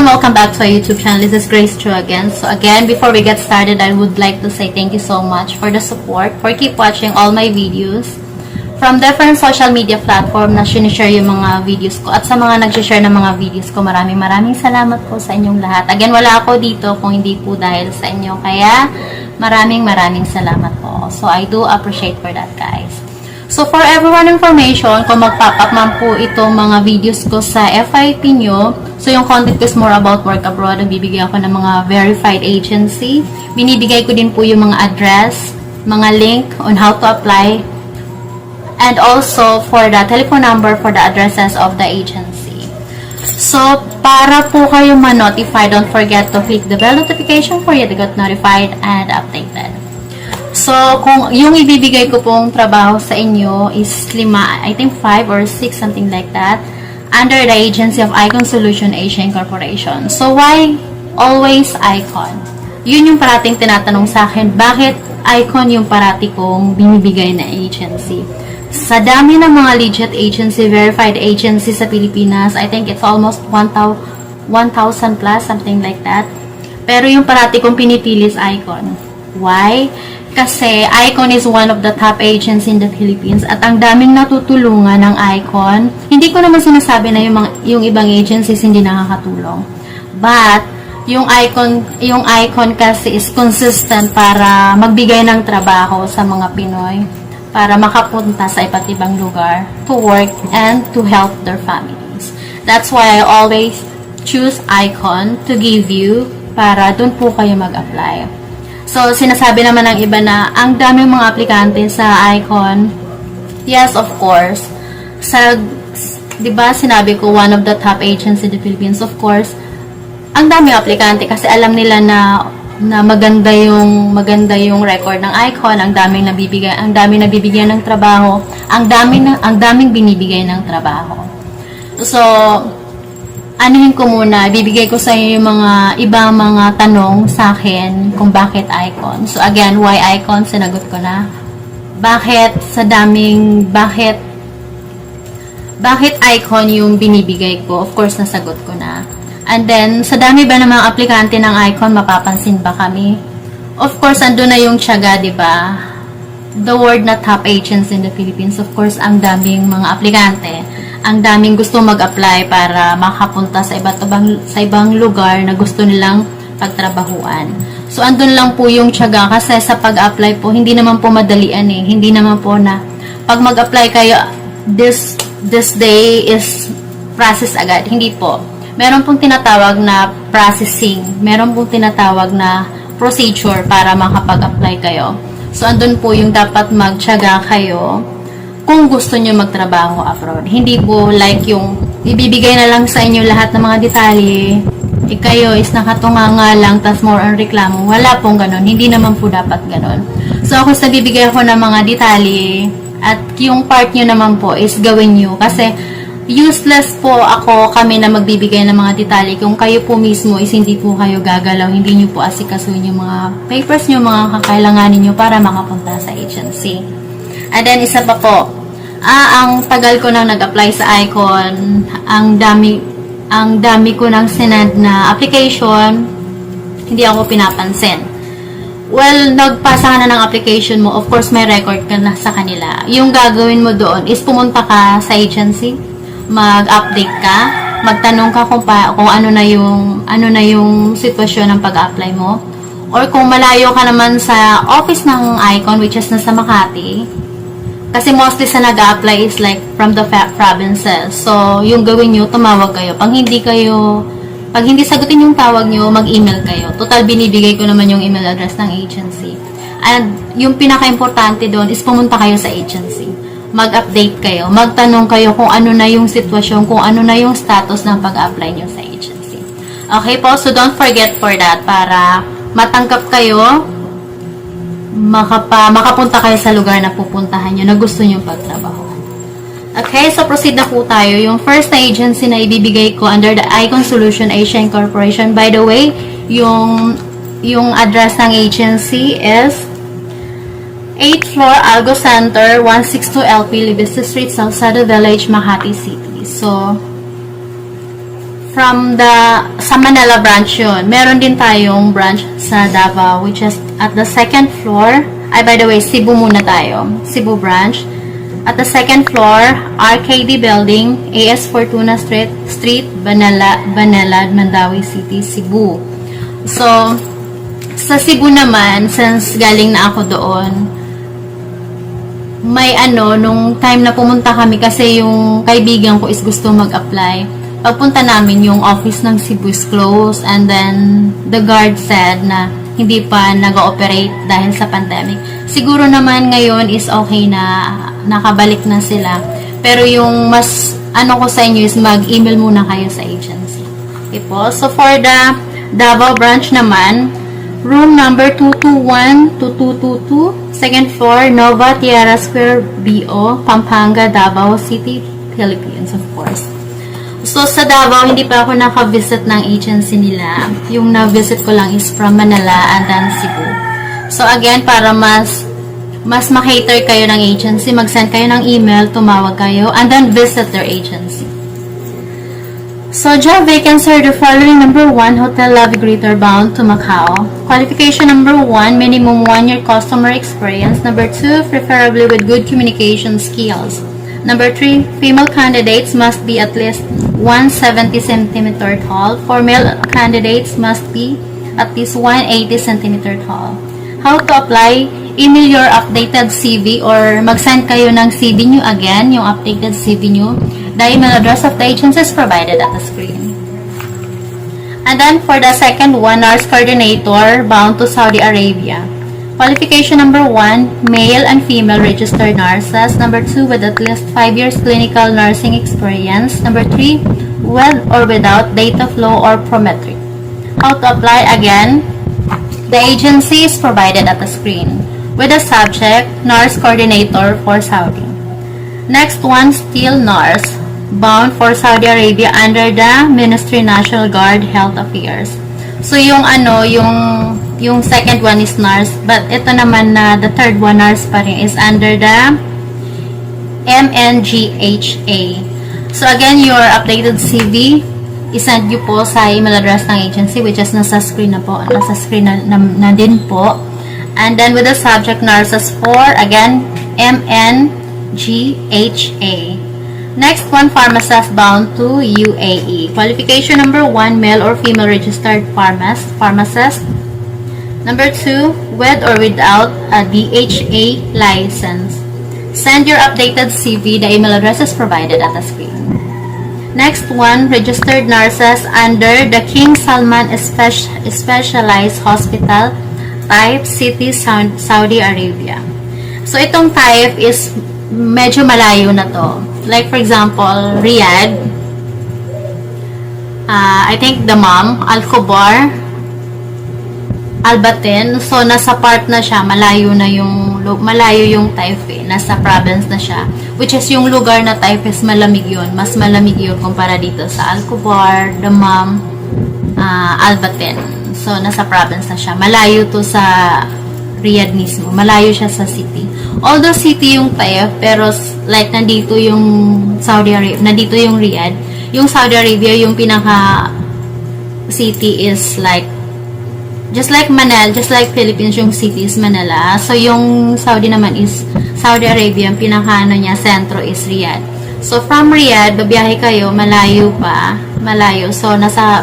welcome back to our YouTube channel. This is Grace Chu again. So again, before we get started, I would like to say thank you so much for the support, for keep watching all my videos from different social media platform na sinishare yung mga videos ko. At sa mga nag-share ng mga videos ko, maraming salamat po sa inyong lahat. Again, wala ako dito kung hindi po dahil sa inyo. Kaya maraming salamat po. So I do appreciate for that, guys. So, for everyone information, kung mag-pop up man po itong mga videos ko sa FYP nyo, so yung content is more about work abroad, nagbibigay ako ng mga verified agency. Binibigay ko din po yung mga address, mga link on how to apply, and also for the telephone number for the addresses of the agency. So, para po kayo ma-notify, don't forget to click the bell notification for you to get notified and updated. So, kung yung ibibigay ko pong trabaho sa inyo is 5, I think 5 or 6, something like that, under the agency of Icon Solution Asia Incorporation. So, why always Icon? Yun yung parating tinatanong sa akin, bakit Icon yung parati kong binibigay na agency? Sa dami ng mga legit agency, verified agency sa Pilipinas, I think it's almost 1,000 plus, something like that. Pero yung parati kong pinipili is Icon. Why? Kasi Icon is one of the top agents in the Philippines at ang daming natutulungan ng Icon. Hindi ko naman sinasabi na yung ibang agencies hindi nakakatulong. But yung Icon kasi is consistent para magbigay ng trabaho sa mga Pinoy para makapunta sa iba't ibang lugar to work and to help their families. That's why I always choose Icon to give you para dun po kayo mag-apply. So, sinasabi naman ng iba na ang daming mga aplikante sa Icon. Yes, of course. Di ba sinabi ko, one of the top agents in the Philippines, of course, ang daming aplikante kasi alam nila na maganda yung record ng Icon, ang daming nabibigyan ng trabaho, ang daming binibigay ng trabaho. So, anuhin ko muna, bibigay ko sa inyo yung mga ibang mga tanong sa akin kung bakit Icon. So again, why Icon? Sinagot ko na. Bakit Icon yung binibigay ko? Of course, nasagot ko na. And then, sa dami ba ng mga aplikante ng Icon, mapapansin ba kami? Of course, andun na yung tiyaga, di ba? The word na top agents in the Philippines, of course, ang daming mga aplikante. Ang daming gusto mag-apply para makapunta sa ibang lugar na gusto nilang pagtrabahuan. So, andun lang po yung tiyaga kasi sa pag-apply po, hindi naman po madalian eh. Hindi naman po na pag mag-apply kayo, this day is process agad. Hindi po. Meron pong tinatawag na processing. Meron pong tinatawag na procedure para makapag-apply kayo. So, andun po yung dapat magtiyaga kayo kung gusto nyo magtrabaho abroad. Hindi po like yung ibibigay na lang sa inyo lahat ng mga detalye, kayo is nakatunganga lang, tas more on reklamo. Wala pong ganun. Hindi naman po dapat ganun. So, ako sa bibigay ako ng mga detalye, at yung part nyo naman po is gawin nyo. Kasi, useless po kami na magbibigay ng mga detalye. Kung kayo po mismo is hindi po kayo gagalaw, hindi nyo po asikasuhin yung mga papers nyo, mga kakailanganin nyo para makapunta sa agency. And then, isa pa po, ang tagal ko nang nag-apply sa Icon, ang dami ko nang sinend na application, hindi ako pinapansin. Well, nagpasa ka na ng application mo, of course, may record ka na sa kanila. Yung gagawin mo doon is pumunta ka sa agency, mag-update ka, magtanong ka kung ano na yung sitwasyon ng pag-apply mo. Or kung malayo ka naman sa office ng Icon, which is nasa Makati, kasi mostly sa nag-apply is like from the provinces. So, yung gawin nyo, tumawag kayo. Pag hindi sagutin yung tawag nyo, mag-email kayo. Total, binibigay ko naman yung email address ng agency. And yung pinaka-importante doon is pumunta kayo sa agency. Mag-update kayo. Magtanong kayo kung ano na yung sitwasyon, kung ano na yung status ng pag-apply nyo sa agency. Okay po? So, don't forget for that para matanggap kayo, makapunta kayo sa lugar na pupuntahan nyo na gusto nyo pagtrabaho. Okay, so proceed na po tayo. Yung first na agency na ibibigay ko under the Icon Solution Asia Incorporation. By the way, yung address ng agency is 8th floor, Algo Center, 162 LP, Libis Street, Salcedo Village, Makati City. So, from sa Manila branch yun. Meron din tayong branch sa Davao, which is at the second floor. Ay, by the way, Cebu muna tayo. Cebu branch. At the second floor, RKD Building, AS Fortuna Street, Banalad, Mandawi City, Cebu. So, sa Cebu naman, since galing na ako doon, may nung time na pumunta kami kasi yung kaibigan ko is gusto mag-apply. Pagpunta namin, yung office ng Cebu is closed, and then the guard said na hindi pa nag-ooperate dahil sa pandemic. Siguro naman ngayon is okay na nakabalik na sila. Pero yung mas ko sa inyo is mag-email muna kayo sa agency. Okay po. So for the Davao branch naman, room number 221 to 222, second floor, Nova Tierra Square, BO, Pampanga, Davao City, Philippines, of course. So, sa Davao, hindi pa ako naka-visit ng agency nila. Yung na-visit ko lang is from Manila and then Cebu. So, again, para mas makater kayo ng agency, mag-send kayo ng email, tumawag kayo, and then visit their agency. So, job vacancy are the following. Number 1, Hotel Love Greater bound to Macau. Qualification number 1, minimum 1-year customer experience. Number 2, preferably with good communication skills. Number 3, female candidates must be at least 170 cm tall. For male candidates must be at least 180 cm tall. How to apply? Email your updated CV or mag-send kayo ng CV nyo again, yung updated CV nyo. The email address of the agency is provided at the screen. And then for the second one, nurse coordinator bound to Saudi Arabia. Qualification number 1, male and female registered nurses. Number 2, with at least 5 years clinical nursing experience. Number 3, with or without data flow or Prometric. How to apply? Again, the agency is provided at the screen with the subject, nurse coordinator for Saudi. Next one, still nurse, bound for Saudi Arabia under the Ministry National Guard Health Affairs. So, yung second one is nurse, but ito naman na the third one, nurse pa rin, is under the MNGHA. So, again, your updated CV, isend nyo po sa email address ng agency, which is nasa screen na po, nasa screen na din po. And then, with the subject, nurses for, again, MNGHA. Next one, pharmacist bound to UAE. Qualification number 1, male or female registered pharmacist. Number 2, with or without a DHA license. Send your updated CV. The email address is provided at the screen. Next one, registered nurses under the King Salman Specialized Hospital, type City, Saudi Arabia. So, itong type is medyo malayo na to. Like, for example, Riyadh, I think Dammam, Al-Khobar, Al-Batin. So, nasa part na siya, malayo yung Taif eh. Nasa province na siya. Which is yung lugar na Taif is malamig yun. Mas malamig yun kumpara dito sa Al-Khobar, Dammam, Al-Batin. So, nasa province na siya. Malayo to sa Riyadh mismo. Malayo siya sa city. Although city yung Taif, pero like nandito yung Saudi Arabia, nandito yung Riyadh. Yung Saudi Arabia, yung pinaka city is like just like Manila, just like Philippines, yung city is Manila. So yung Saudi naman is Saudi Arabia, yung pinaka niya sentro is Riyadh. So from Riyadh, babiyahe kayo, malayo pa, malayo. So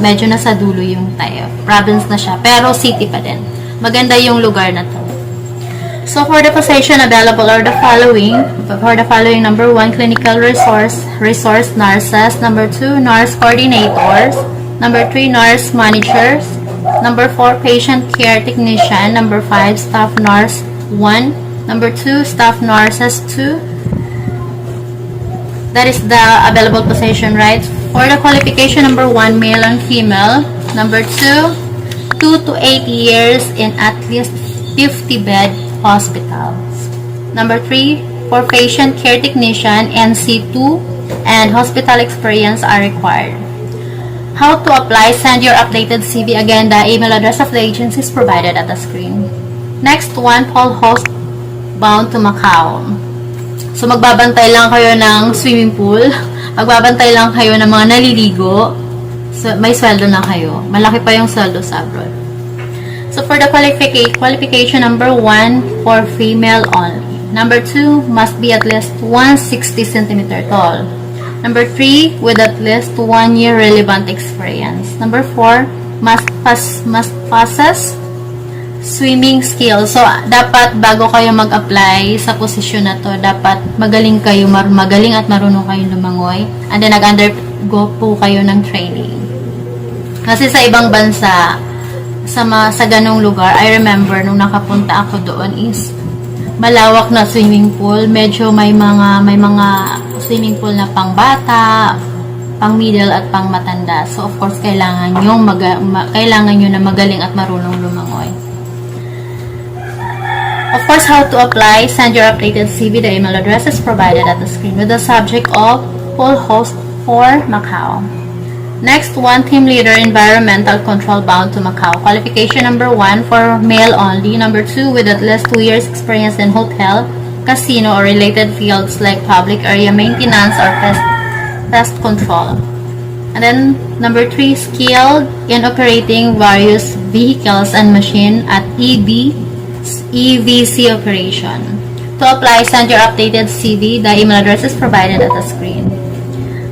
medyo nasa dulo yung Taif. Province na siya, pero city pa din. Maganda yung lugar na to. So, for the position available are the following. For the following, number 1, clinical resource nurses. Number 2, nurse coordinators. Number 3, nurse managers. Number 4, patient care technician. Number 5, staff nurse 1. Number 2, staff nurses 2. That is the available position, right? For the qualification, number 1, male and female. Number 2, 2 to 8 years in at least 50-bed hospitals. Number 3, for patient care technician, NC2 and hospital experience are required. How to apply? Send your updated CV. Again, the email address of the agency is provided at the screen. Next one, Paul Host bound to Macau. So, magbabantay lang kayo ng swimming pool. Magbabantay lang kayo ng mga naliligo. may sweldo na kayo. Malaki pa yung sweldo sa abroad. So, for the qualification, number 1, for female only. Number 2, must be at least 160 cm tall. Number 3, with at least 1 year relevant experience. Number 4, must possess swimming skills. So, dapat bago kayo mag-apply sa posisyon na to, dapat magaling kayo, magaling at marunong kayo lumangoy. And then, nag-undergo po kayo ng training. Kasi sa ibang bansa, sa ganong lugar, I remember nung nakapunta ako doon is malawak na swimming pool. Medyo may mga swimming pool na pang bata, pang middle at pang matanda. So of course kailangan nyo na magaling at marunong lumangoy. Of course, how to apply? Send your updated CV. The email address is provided at the screen with the subject of full host for Macau. Next one, team leader, environmental control bound to Macau. Qualification number 1 for male only. Number 2, with at least 2 years experience in hotel, casino, or related fields like public area maintenance or pest control. And then number 3, skilled in operating various vehicles and machine at EVC operation. To apply, send your updated CV. The email address is provided at the screen.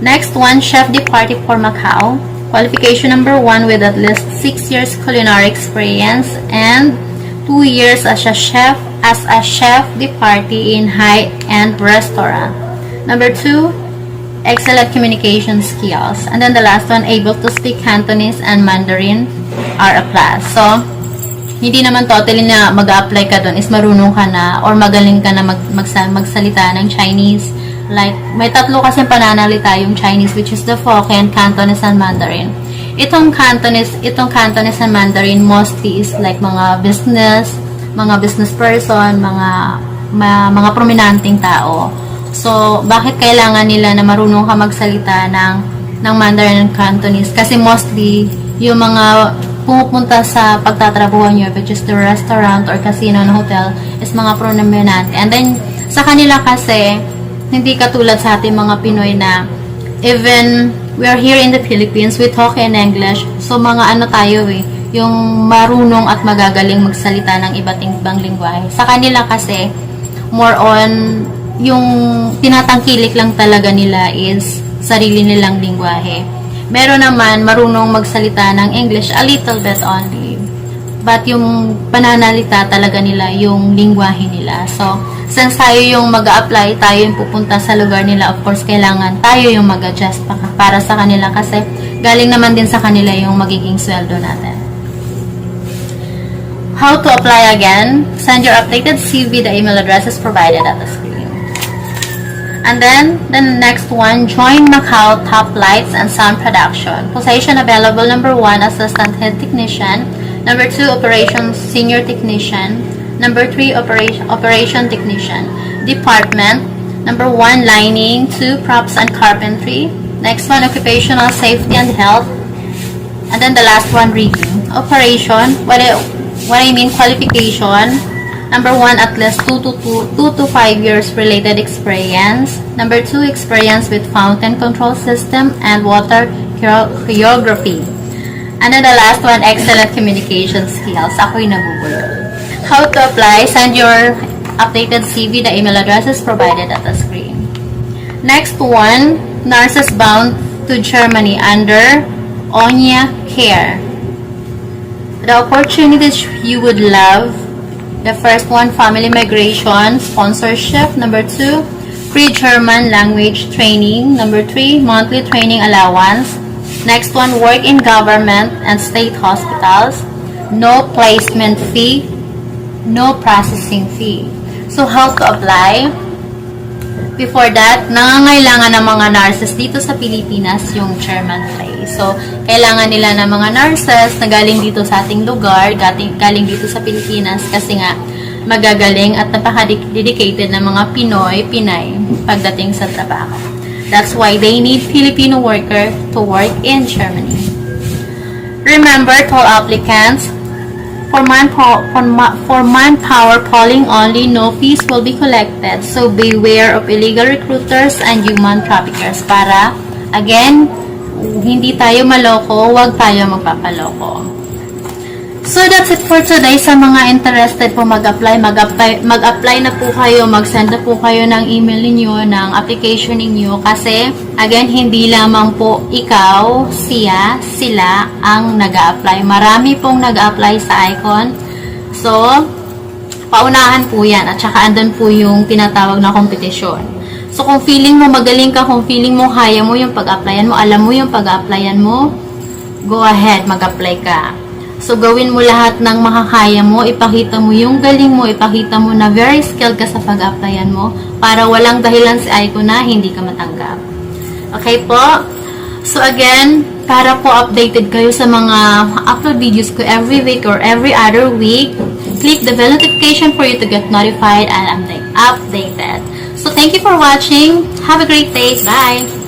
Next one, chef de partie for Macau. Qualification number 1, with at least 6 years culinary experience and 2 years as a chef de partie in high-end restaurant. Number 2, excellent communication skills. And then the last one, able to speak Cantonese and Mandarin are a plus. So, hindi naman totally na mag-apply ka doon is marunong ka na or magaling ka na magsalita ng Chinese. Like, may tatlo kasi pananalita yung Chinese, which is the Hokkien, Cantonese, and Mandarin. Itong Cantonese and Mandarin mostly is like mga business person, mga prominenteng tao. So, bakit kailangan nila na marunong ka magsalita ng Mandarin and Cantonese? Kasi mostly, yung mga pumupunta sa pagtatrabuhan nyo, which is the restaurant or casino na hotel, is mga prominente. And then, sa kanila kasi, hindi katulad sa ating mga Pinoy na even we are here in the Philippines, we talk in English. So, mga ano tayo yung marunong at magagaling magsalita ng iba't ibang lingwahe. Sa kanila kasi, more on, yung tinatangkilik lang talaga nila is sarili nilang lingwahe. Meron naman marunong magsalita ng English a little bit only. But yung pananalita talaga nila, yung lingwahe nila. So, since tayo yung mag-a-apply, tayo yung pupunta sa lugar nila, of course, kailangan tayo yung mag-adjust para sa kanila kasi galing naman din sa kanila yung magiging sweldo natin. How to apply again? Send your updated CV. The email address is provided at the screen. And then, the next one, join Macau Top Lights and Sound Production. Position available, number 1, Assistant Head Technician. Number 2, Operations Senior Technician. Number 3, Operation Technician. Department. Number 1, Lining. 2, Props and Carpentry. Next one, Occupational Safety and Health. And then the last one, Rigging. Operation. What I mean, qualification. Number 1, at least 2 to 5 years related experience. Number 2, experience with fountain control system and water choreography. And then the last one, excellent communication skills. Ako'y nabubulol. How to apply? Send your updated CV. The email address is provided at the screen. Next one, nurses bound to Germany under Onya Care. The opportunities you would love. The first one, family migration, sponsorship. Number 2, free German language training. Number 3, monthly training allowance. Next one, work in government and state hospitals. No placement fee. No processing fee. So, how to apply? Before that, nangangailangan ng mga nurses dito sa Pilipinas yung German place. So, kailangan nila ng mga nurses na galing dito sa ating lugar, galing dito sa Pilipinas kasi nga magagaling at napaka-dedicated na mga Pinay pagdating sa trabaho. That's why they need Filipino worker to work in Germany. Remember, to all applicants, for manpower polling only, no fees will be collected. So beware of illegal recruiters and human traffickers. Para, again, hindi tayo maloko, huwag tayo magpapaloko. So, that's it for today. Sa mga interested po mag-apply na po kayo, mag-send na po kayo ng email ninyo, ng application ninyo. Kasi, again, hindi lamang po ikaw, siya, sila ang nag-a-apply. Marami pong nag-a-apply sa Icon. So, paunahan po yan. At saka andun po yung tinatawag na kompetisyon. So, kung feeling mo magaling ka, kung feeling mo kaya mo yung pag-applyan mo, alam mo yung pag-applyan mo, go ahead, mag-apply ka. So, gawin mo lahat ng makakaya mo, ipakita mo yung galing mo, ipakita mo na very skilled ka sa pag-applyan mo para walang dahilan si Icon na hindi ka matanggap. Okay po? So, again, para po updated kayo sa mga upload videos ko every week or every other week, click the bell notification for you to get notified and updated. So, thank you for watching. Have a great day. Bye!